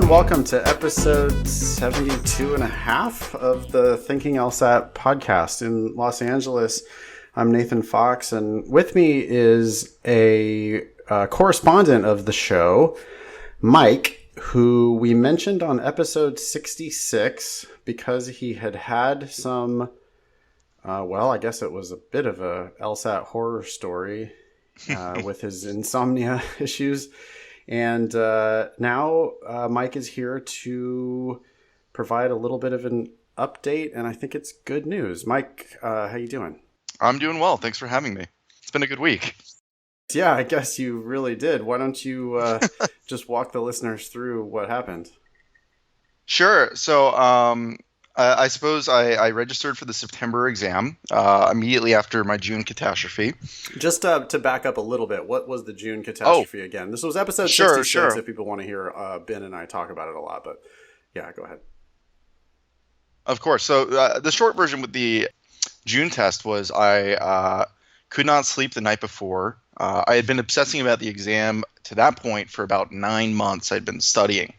and welcome to episode 72 and a half of the Thinking LSAT podcast in Los Angeles. I'm Nathan Fox, and with me is a correspondent of the show, Mike, who we mentioned on episode 66 because he had some, I guess it was a bit of a LSAT horror story with his insomnia issues. And now Mike is here to provide a little bit of an update, and I think it's good news. Mike, how you doing? I'm doing well. Thanks for having me. It's been a good week. Yeah, I guess you really did. Why don't you just walk the listeners through what happened? Sure. So I suppose I registered for the September exam immediately after my June catastrophe. Just to back up a little bit, what was the June catastrophe again? This was episode 66 Sure. if people want to hear Ben and I talk about it a lot. But yeah, go ahead. Of course. So the short version with the June test was I could not sleep the night before. I had been obsessing about the exam to that point for about 9 months. I'd been studying.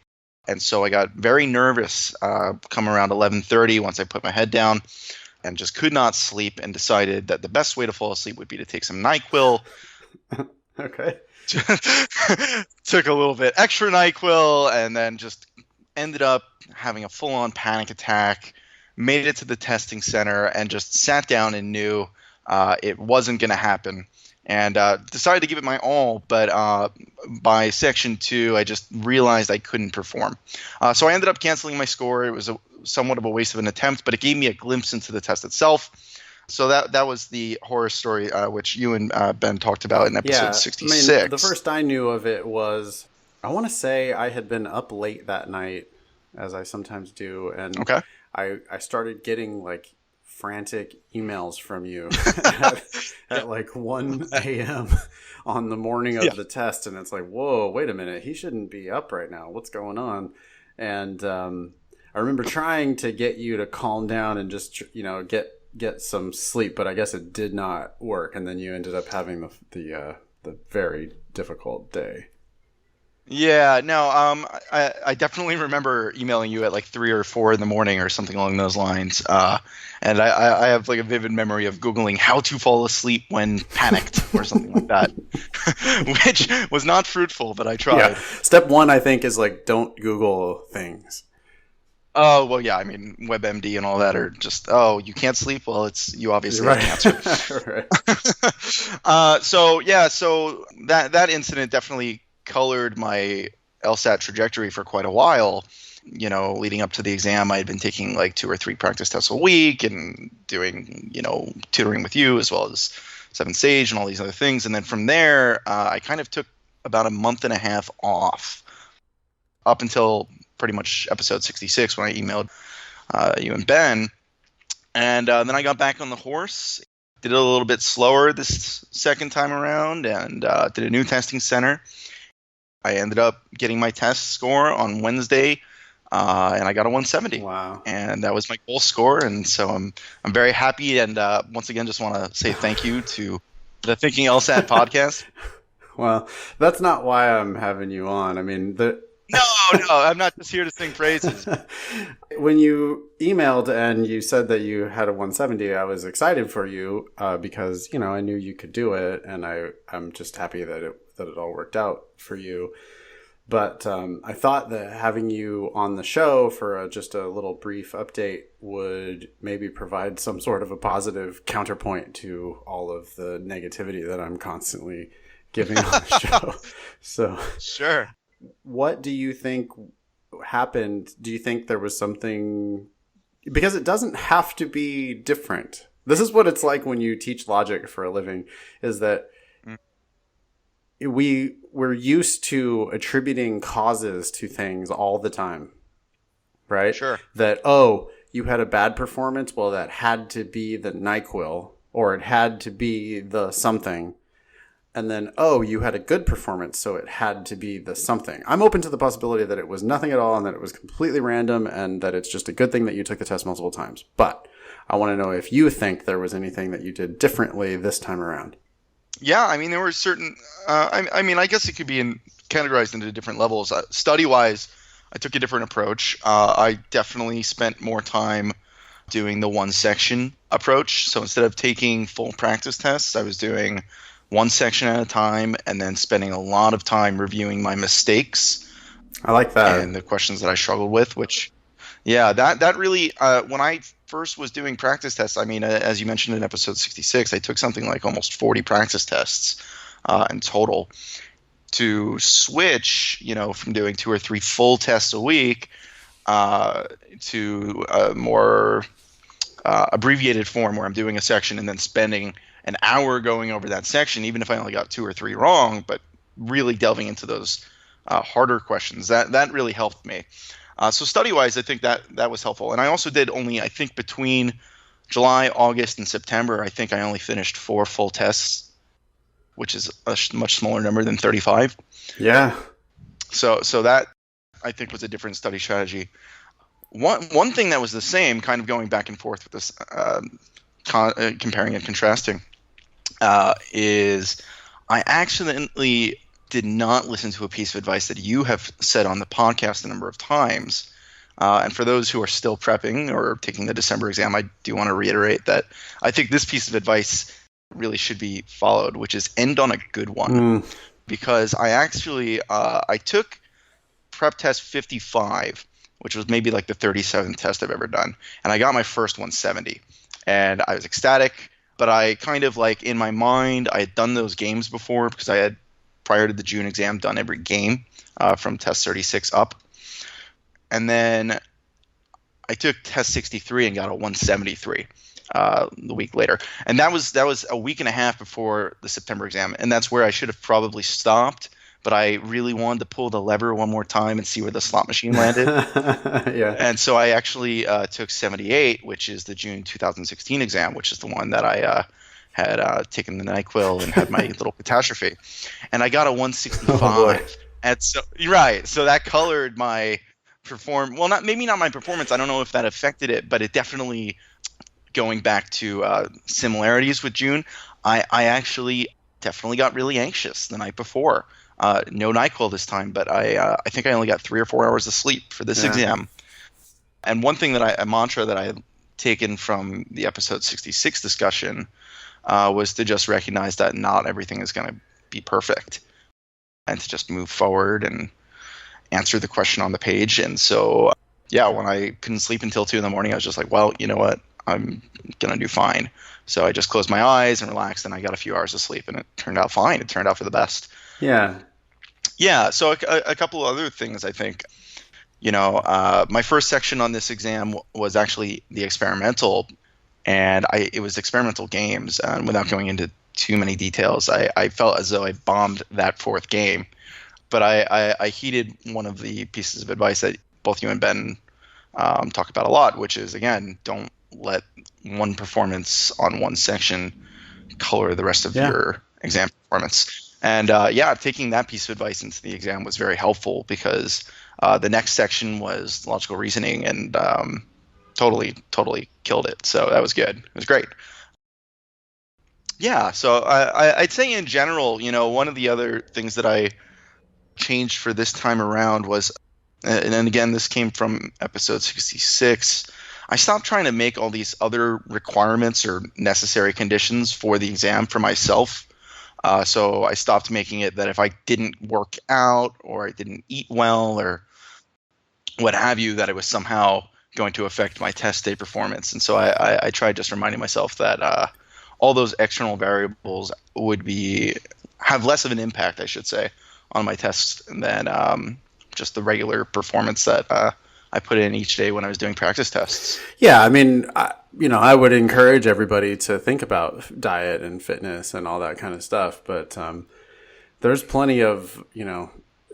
And so I got very nervous come around 11:30 once I put my head down and just could not sleep and decided that the best way to fall asleep would be to take some NyQuil. Okay. Took a little bit extra NyQuil and then just ended up having a full-on panic attack, made it to the testing center and just sat down and knew it wasn't going to happen. And decided to give it my all, but by section 2, I just realized I couldn't perform. So I ended up canceling my score. It was somewhat of a waste of an attempt, but it gave me a glimpse into the test itself. So that was the horror story, which you and Ben talked about in episode 66. I mean, the first I knew of it was, I want to say I had been up late that night, as I sometimes do, and I started getting like frantic emails from you at like 1 a.m. on the morning of the test. And it's like, whoa, wait a minute. He shouldn't be up right now. What's going on? And I remember trying to get you to calm down and just, get some sleep, but I guess it did not work. And then you ended up having the very difficult day. Yeah, no, I definitely remember emailing you at like 3 or 4 in the morning or something along those lines. And I have like a vivid memory of Googling how to fall asleep when panicked or something like that, which was not fruitful, but I tried. Yeah. Step 1, I think, is like, don't Google things. Oh, well, yeah, I mean, WebMD and all that are just, you can't sleep? Well, you obviously have cancer. Right. So that incident definitely colored my LSAT trajectory for quite a while. Leading up to the exam, I had been taking like 2 or 3 practice tests a week and doing, tutoring with you as well as 7 Sage and all these other things. And then from there, I kind of took about a month and a half off up until pretty much episode 66 when I emailed you and Ben. And then I got back on the horse, did it a little bit slower this second time around and did a new testing center. I ended up getting my test score on Wednesday, and I got a 170. Wow! And that was my goal score, and so I'm very happy. And once again, just want to say thank you to the Thinking LSAT podcast. Well, that's not why I'm having you on. I mean, No, I'm not just here to sing praises. When you emailed and you said that you had a 170, I was excited for you because I knew you could do it, and I'm just happy that it all worked out for you. But I thought that having you on the show for just a little brief update would maybe provide some sort of a positive counterpoint to all of the negativity that I'm constantly giving on the show. So sure. What do you think happened? Do you think there was something, because it doesn't have to be different. This is what it's like when you teach logic for a living, is that we're used to attributing causes to things all the time, right? Sure. That, you had a bad performance. Well, that had to be the NyQuil, or it had to be the something. And then, you had a good performance, so it had to be the something. I'm open to the possibility that it was nothing at all and that it was completely random and that it's just a good thing that you took the test multiple times. But I want to know if you think there was anything that you did differently this time around. Yeah, I mean, there were certain I guess it could be categorized into different levels. Study-wise, I took a different approach. I definitely spent more time doing the one section approach. So instead of taking full practice tests, I was doing one section at a time and then spending a lot of time reviewing my mistakes I like that. and the questions that I struggled with, which, yeah, that really, when I first was doing practice tests, I mean, as you mentioned in episode 66, I took something like almost 40 practice tests in total. To switch, from doing 2 or 3 full tests a week to a more abbreviated form where I'm doing a section and then spending an hour going over that section, even if I only got 2 or 3 wrong, but really delving into those harder questions. That really helped me. So study-wise, I think that was helpful. And I also did only, I think, between July, August, and September, I think I only finished 4 full tests, which is a much smaller number than 35. Yeah. So that, I think, was a different study strategy. One thing that was the same, kind of going back and forth with this, comparing and contrasting, is I accidentally did not listen to a piece of advice that you have said on the podcast a number of times. And for those who are still prepping or taking the December exam, I do want to reiterate that I think this piece of advice really should be followed, which is end on a good one. Because I actually I took prep test 55, which was maybe like the 37th test I've ever done, and I got my first 170, and I was ecstatic. But I kind of, like, in my mind, I had done those games before because I had, prior to the June exam, done every game from test 36 up, and then I took test 63 and got a 173 the week later, and that was a week and a half before the September exam, and that's where I should have probably stopped. But I really wanted to pull the lever one more time and see where the slot machine landed. Yeah. And so I actually took 78, which is the June 2016 exam, which is the one that I had taken the NyQuil and had my little catastrophe, and I got a 165. Oh, boy. And so, right, so that colored my well, maybe not my performance. I don't know if that affected it, but it definitely, going back to similarities with June, I actually definitely got really anxious the night before. No NyQuil this time, but I think I only got 3 or 4 hours of sleep for this exam. And one thing a mantra that I had taken from the episode 66 discussion was to just recognize that not everything is going to be perfect, and to just move forward and answer the question on the page. And so, yeah, when I couldn't sleep until 2 a.m, I was just like, well, you know what? I'm going to do fine. So I just closed my eyes and relaxed, and I got a few hours of sleep, and it turned out fine. It turned out for the best. Yeah. Yeah, so a couple of other things, I think. My first section on this exam was actually the experimental, and it was experimental games. And without going into too many details, I felt as though I bombed that 4th game. But I heeded one of the pieces of advice that both you and Ben talk about a lot, which is, again, don't let one performance on one section color the rest of your exam performance. And taking that piece of advice into the exam was very helpful, because the next section was logical reasoning, and totally killed it. So that was good. It was great. Yeah, so I'd say in general, one of the other things that I changed for this time around was, and then again, this came from episode 66, I stopped trying to make all these other requirements or necessary conditions for the exam for myself. So I stopped making it that if I didn't work out or I didn't eat well or what have you, that it was somehow going to affect my test day performance. And so I tried just reminding myself that all those external variables would have less of an impact, I should say, on my tests than just the regular performance that I put in each day when I was doing practice tests. Yeah, I mean, I would encourage everybody to think about diet and fitness and all that kind of stuff. But there's plenty of,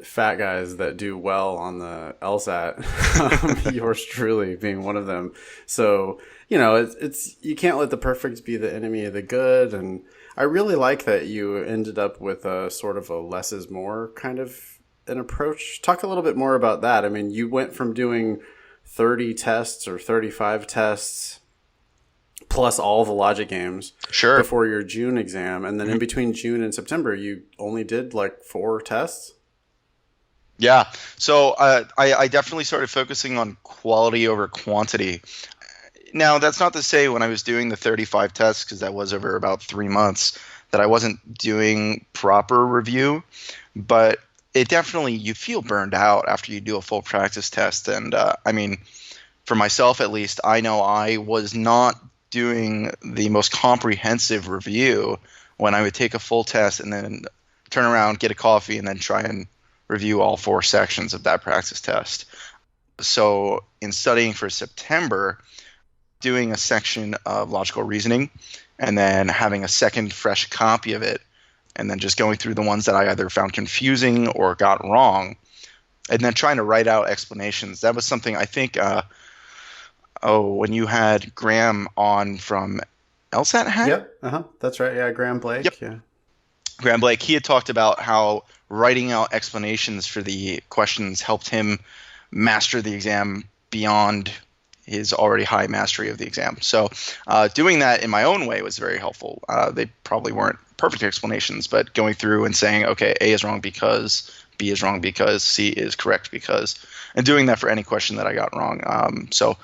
fat guys that do well on the LSAT, yours truly being one of them. So, it's you can't let the perfect be the enemy of the good. And I really like that you ended up with a sort of a less is more kind of an approach. Talk a little bit more about that. I mean, you went from doing 30 tests or 35 tests plus all the logic games before your June exam. And then in between June and September, you only did like 4 tests. Yeah. So I definitely started focusing on quality over quantity. Now, that's not to say when I was doing the 35 tests, because that was over about 3 months, that I wasn't doing proper review, but it definitely, you feel burned out after you do a full practice test. And I mean, for myself at least, I know I was not doing the most comprehensive review when I would take a full test and then turn around, get a coffee, and then try and review all 4 sections of that practice test. So in studying for September, doing a section of logical reasoning and then having a second fresh copy of it and then just going through the ones that I either found confusing or got wrong and then trying to write out explanations. That was something I think when you had Graham on from LSAT Hack? Yep. That's right. Yeah. Graham Blake. Yep. Yeah. Graham Blake, he had talked about how writing out explanations for the questions helped him master the exam beyond his already high mastery of the exam. So doing that in my own way was very helpful. They probably weren't perfect explanations, but going through and saying, okay, A is wrong because, B is wrong because, C is correct because, and doing that for any question that I got wrong. So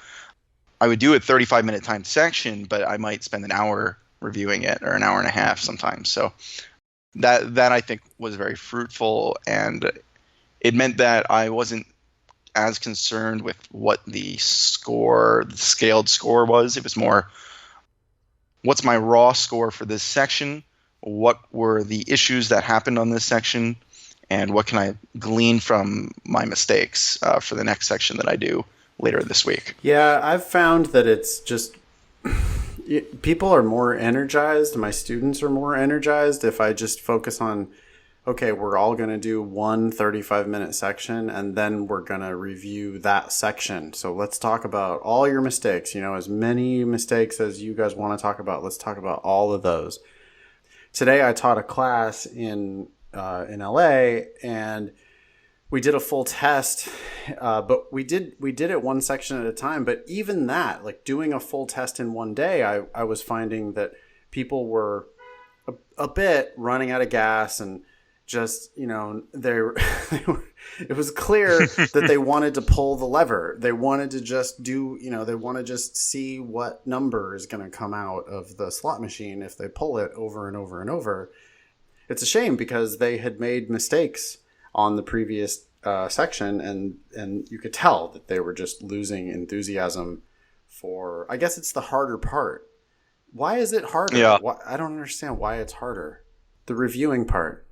I would do a 35-minute timed section, but I might spend an hour reviewing it or an hour and a half sometimes. So that I think was very fruitful, and it meant that I wasn't as concerned with what the scaled score was. It was more, what's my raw score for this section? What were the issues that happened on this section? And what can I glean from my mistakes for the next section that I do later this week? Yeah, I've found that it's just people are more energized. My students are more energized if I just focus on, okay, we're all going to do one 35-minute section and then we're going to review that section. So let's talk about all your mistakes, as many mistakes as you guys want to talk about. Let's talk about all of those. Today I taught a class in LA, and we did a full test, but we did it one section at a time. But even that, like doing a full test in one day, I was finding that people were a bit running out of gas, and just, they were, it was clear that they wanted to pull the lever. They wanted to just do, they want to just see what number is going to come out of the slot machine if they pull it over and over and over. It's a shame because they had made mistakes on the previous section, and you could tell that they were just losing enthusiasm for, I guess it's the harder part. Why is it harder? Yeah. I don't understand why it's harder. The reviewing part.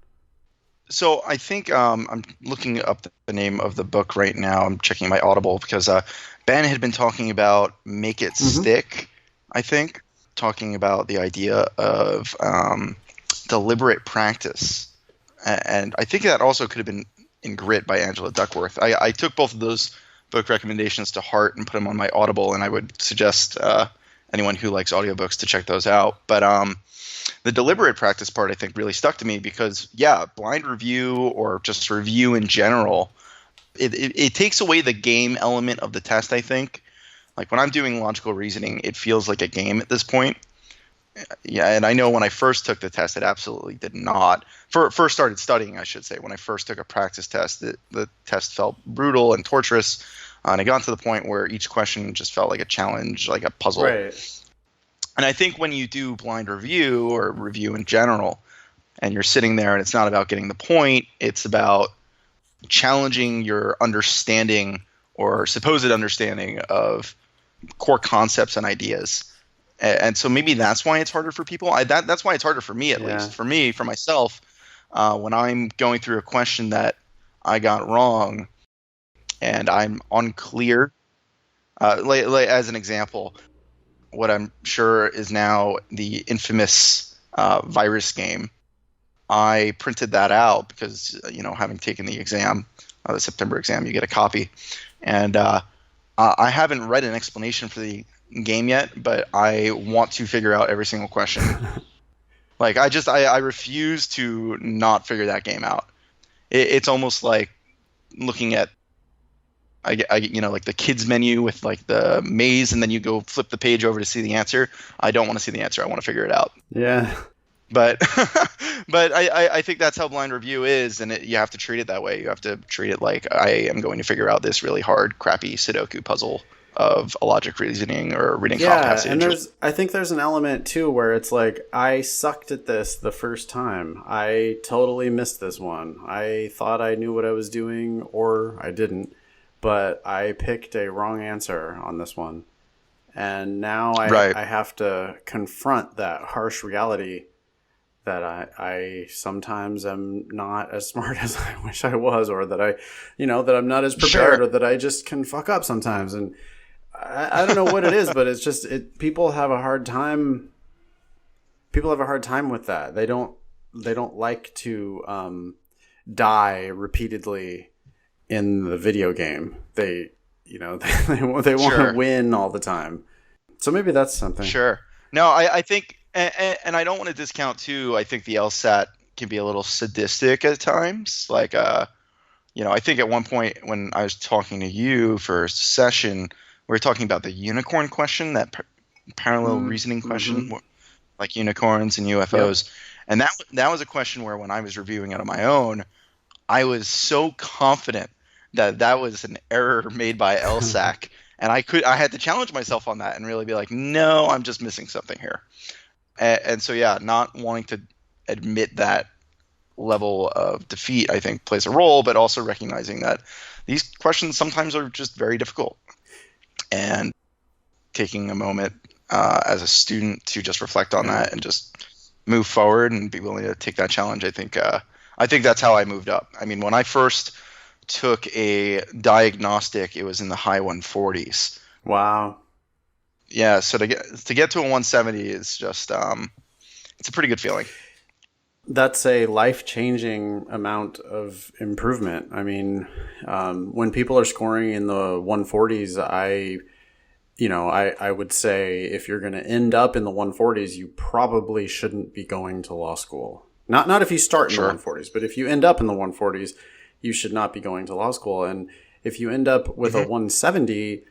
So I think I'm looking up the name of the book right now. I'm checking my Audible because Ben had been talking about Make It Stick, I think, talking about the idea of deliberate practice. And I think that also could have been in Grit by Angela Duckworth. I took both of those book recommendations to heart and put them on my Audible, and I would suggest anyone who likes audiobooks to check those out. But the deliberate practice part, I think, really stuck to me because, blind review or just review in general, it takes away the game element of the test, I think. Like when I'm doing logical reasoning, it feels like a game at this point. Yeah, and I know when I first took the test, it absolutely did not. First started studying, I should say. When I first took a practice test, the test felt brutal and torturous, and it got to the point where each question just felt like a challenge, like a puzzle. Right. And I think when you do blind review or review in general, and you're sitting there and it's not about getting the point, it's about challenging your understanding or supposed understanding of core concepts and ideas. And so maybe that's why it's harder for people. That's why it's harder for me, at least. For me, for myself, when I'm going through a question that I got wrong and I'm unclear, like as an example, what I'm sure is now the infamous virus game. I printed that out because, having taken the exam, the September exam, you get a copy. And I haven't read an explanation for the game yet, but I want to figure out every single question. Like I refuse to not figure that game out. It's almost like looking at like the kids menu with like the maze, and then you go flip the page over to see the answer. I don't want to see the answer. I want to figure it out. Yeah. But but I think that's how blind review is, and you have to treat it that way. You have to treat it like I am going to figure out this really hard, crappy Sudoku puzzle of a logic reasoning or a reading thought Yeah, and passage. I think there's an element too where it's like I sucked at this the first time. I totally missed this one. I thought I knew what I was doing, or I didn't, but I picked a wrong answer on this one. And now Right. I have to confront that harsh reality that I sometimes am not as smart as I wish I was, or that that I'm not as prepared, Sure. or that I just can fuck up sometimes. And I don't know what it is, but it's just people have a hard time. People have a hard time with that. They don't like to die repeatedly in the video game. They they want to Sure. win all the time. So maybe that's something. Sure. No, I think, and I don't want to discount too. I think the LSAT can be a little sadistic at times. Like, I think at one point when I was talking to you for a session, we were talking about the unicorn question, that parallel reasoning Mm-hmm. question, like unicorns and Yep. UFOs, and that was a question where when I was reviewing it on my own, I was so confident that that was an error made by LSAC, and I had to challenge myself on that and really be like, no, I'm just missing something here. And so yeah, not wanting to admit that level of defeat, I think, plays a role, but also recognizing that these questions sometimes are just very difficult, and taking a moment as a student to just reflect on Yeah. that and just move forward and be willing to take that challenge. I think that's how I moved up. I mean, when I first took a diagnostic, it was in the high 140s. Wow. Yeah, so to get to a 170 is just it's a pretty good feeling. That's a life changing amount of improvement. I mean, when people are scoring in the 140s, I would say if you're going to end up in the 140s, you probably shouldn't be going to law school. Not if you start in the Sure. 140s, but if you end up in the 140s, you should not be going to law school. And if you end up with a Hmm. 170,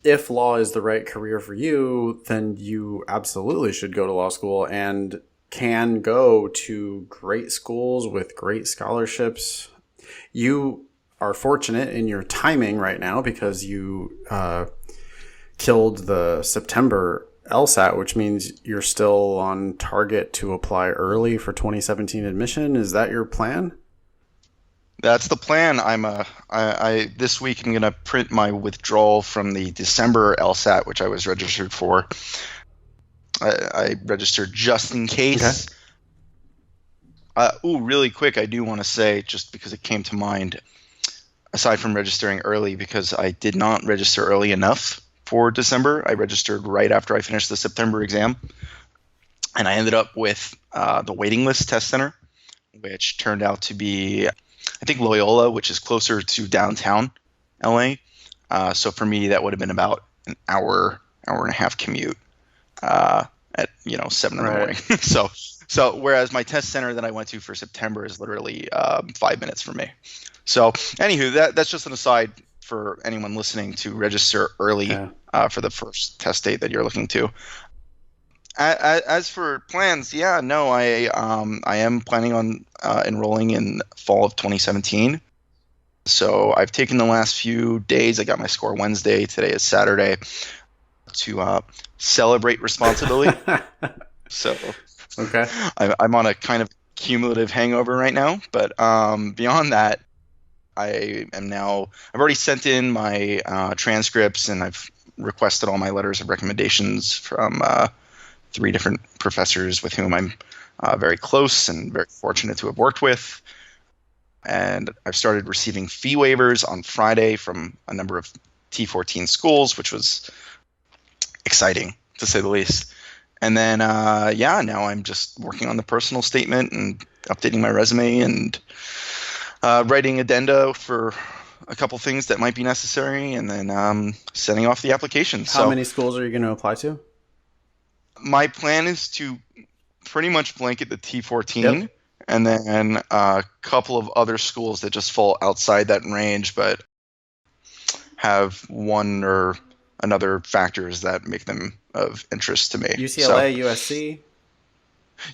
if law is the right career for you, then you absolutely should go to law school and can go to great schools with great scholarships. You are fortunate in your timing right now because you killed the September LSAT, which means you're still on target to apply early for 2017 admission. Is that your plan? That's the plan. I this week I'm gonna print my withdrawal from the December LSAT, which I was registered for. I registered just in Okay. case. Really quick, I do want to say, just because it came to mind, aside from registering early, because I did not register early enough for December. I registered right after I finished the September exam, and I ended up with the waiting list test center, which turned out to be, I think, Loyola, which is closer to downtown LA. So for me, that would have been about an hour and a half commute uh, at 7 in the Right. morning. So whereas my test center that I went to for September is literally 5 minutes from me. So anywho, that's just an aside for anyone listening to register early Yeah. for the first test date that you're looking to. As for plans, yeah, no, I am planning on enrolling in fall of 2017. So I've taken the last few days. I got my score Wednesday. Today is Saturday to celebrate responsibility. So Okay. I'm on a kind of cumulative hangover right now. But beyond that, I've already sent in my transcripts, and I've requested all my letters of recommendations from three different professors with whom I'm very close and very fortunate to have worked with. And I've started receiving fee waivers on Friday from a number of T14 schools, which was exciting to say the least. And then, yeah, now I'm just working on the personal statement and updating my resume and writing addenda for a couple things that might be necessary, and then sending off the application. How So many schools are you going to apply to? my plan is to pretty much blanket the T14, Yep. and then a couple of other schools that just fall outside that range, but have one or another factors that make them of interest to me. So UCLA, USC.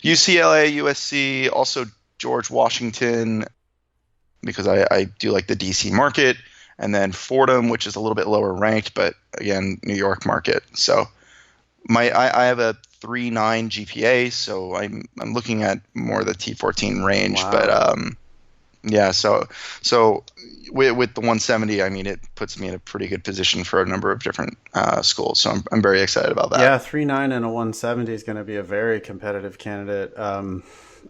UCLA, USC, also George Washington, because I do like the DC market, and then Fordham, which is a little bit lower ranked, but again, New York market. So I have a 3.9 GPA, so I'm looking at more the T14 range. But Wow. yeah, so with the 170, I mean, it puts me in a pretty good position for a number of different schools. So I'm very excited about that. Yeah, 3.9 and a 170 is going to be a very competitive candidate.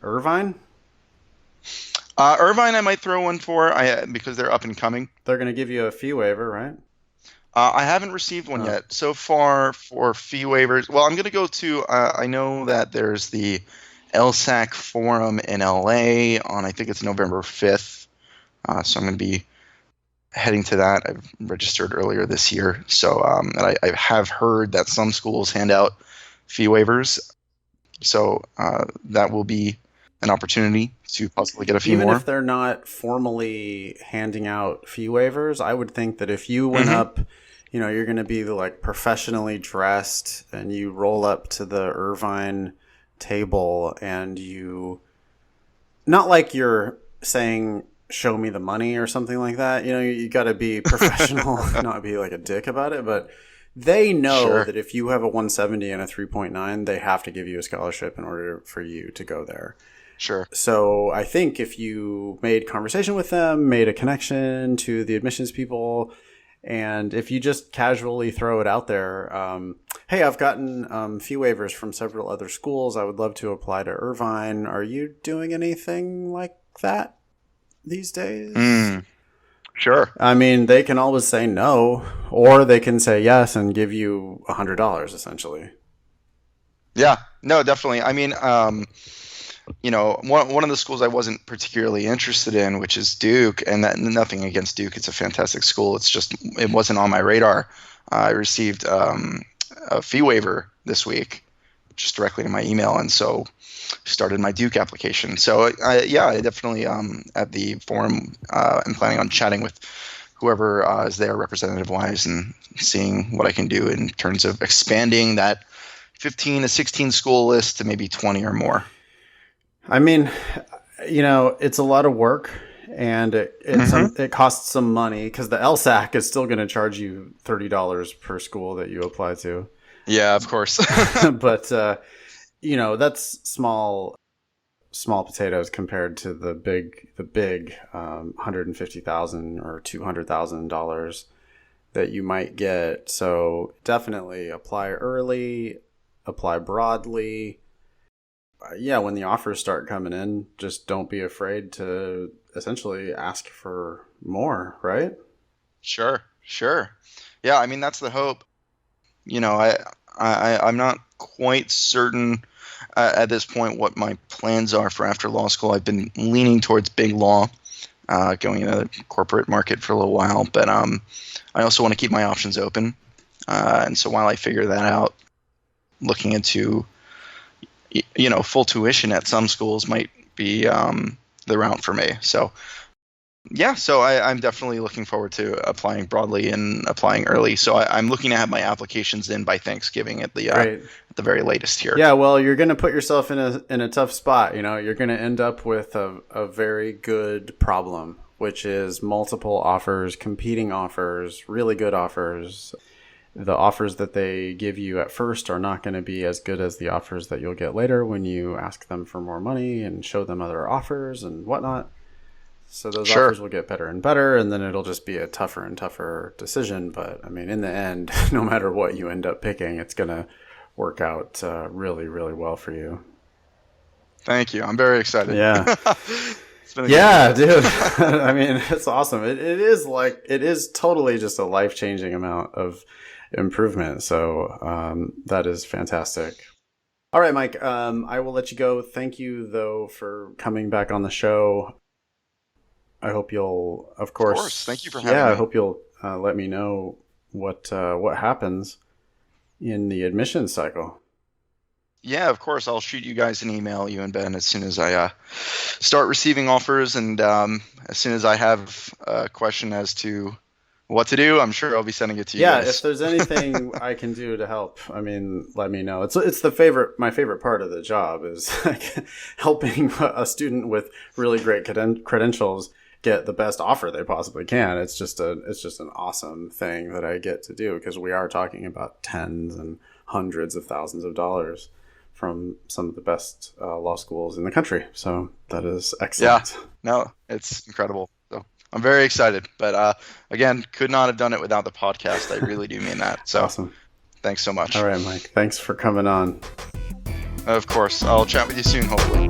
Irvine, Irvine, I might throw one for because they're up and coming. they're going to give you a fee waiver, right? I haven't received one Oh, yet so far for fee waivers. Well, I'm going to go to. I know that there's the LSAC forum in LA on I think it's November 5th. So I'm going to be heading to that. I've registered earlier this year, so and I have heard that some schools hand out fee waivers. So that will be an opportunity to possibly get a few even if more. they're not formally handing out fee waivers, I would think that if you went Hmm. up, you're going to be like professionally dressed and you roll up to the Irvine table and not like you're saying, show me the money or something like that. You got to be professional, not be like a dick about it, but they know Sure, that if you have a 170 and a 3.9, they have to give you a scholarship in order for you to go there. sure. So I think if you made conversation with them, made a connection to the admissions people, and if you just casually throw it out there, hey, I've gotten fee waivers from several other schools. I would love to apply to Irvine. Are you doing anything like that these days? Mm, sure. I mean, they can always say no, or they can say yes and give you $100 essentially. Yeah, no, definitely. I mean, one of the schools I wasn't particularly interested in, which is Duke, and that nothing against Duke, it's a fantastic school. It's just it wasn't on my radar. I received a fee waiver this week, just directly in my email, and so started my Duke application. So yeah, I definitely at the forum, I'm planning on chatting with whoever is there representative wise and seeing what I can do in terms of expanding that 15 to 16 school list to maybe 20 or more. I mean, it's a lot of work and Hmm. it costs some money because the LSAC is still going to charge you $30 per school that you apply to. Yeah, of course. But that's small potatoes compared to the big $150,000 or $200,000 that you might get. So definitely apply early, apply broadly. Yeah, when the offers start coming in, just don't be afraid to essentially ask for more, right? Sure, sure. Yeah, I mean that's the hope. You know, I'm not quite certain at this point what my plans are for after law school. I've been leaning towards big law, going into the corporate market for a little while, but I also want to keep my options open. And so while I figure that out, looking into full tuition at some schools might be the route for me. So yeah, so I'm definitely looking forward to applying broadly and applying early. So I'm looking to have my applications in by Thanksgiving Great. at the very latest here. Yeah, well, you're going to put yourself in a tough spot. You're going to end up with a very good problem, which is multiple offers, competing offers, really good offers. The offers that they give you at first are not going to be as good as the offers that you'll get later when you ask them for more money and show them other offers and whatnot. So those Sure. offers will get better and better, and then it'll just be a tougher and tougher decision. But I mean, in the end, no matter what you end up picking, it's going to work out really, really well for you. Thank you. I'm very excited. Yeah. It's been a good Yeah, year. dude. I mean, it's awesome. It is totally just a life changing amount of improvement. So that is fantastic. All right, Mike. I will let you go. Thank you, though, for coming back on the show. I hope you'll, of Of course. Thank you course, for yeah. having I me. hope you'll let me know what happens in the admissions cycle. Yeah, of course. I'll shoot you guys an email, you and Ben, as soon as I start receiving offers, and as soon as I have a question as to what to do, I'm sure I'll be sending it to you Yeah, guys. if there's anything I can do to help, I mean, let me know. It's my favorite part of the job is like helping a student with really great credentials get the best offer they possibly can. It's just an awesome thing that I get to do, because we are talking about tens and hundreds of thousands of dollars from some of the best law schools in the country. So that is excellent. Yeah, no, it's incredible. So I'm very excited. But again, could not have done it without the podcast. I really do mean that. So Awesome. thanks so much. All right, Mike. Thanks for coming on. Of course. I'll chat with you soon, hopefully.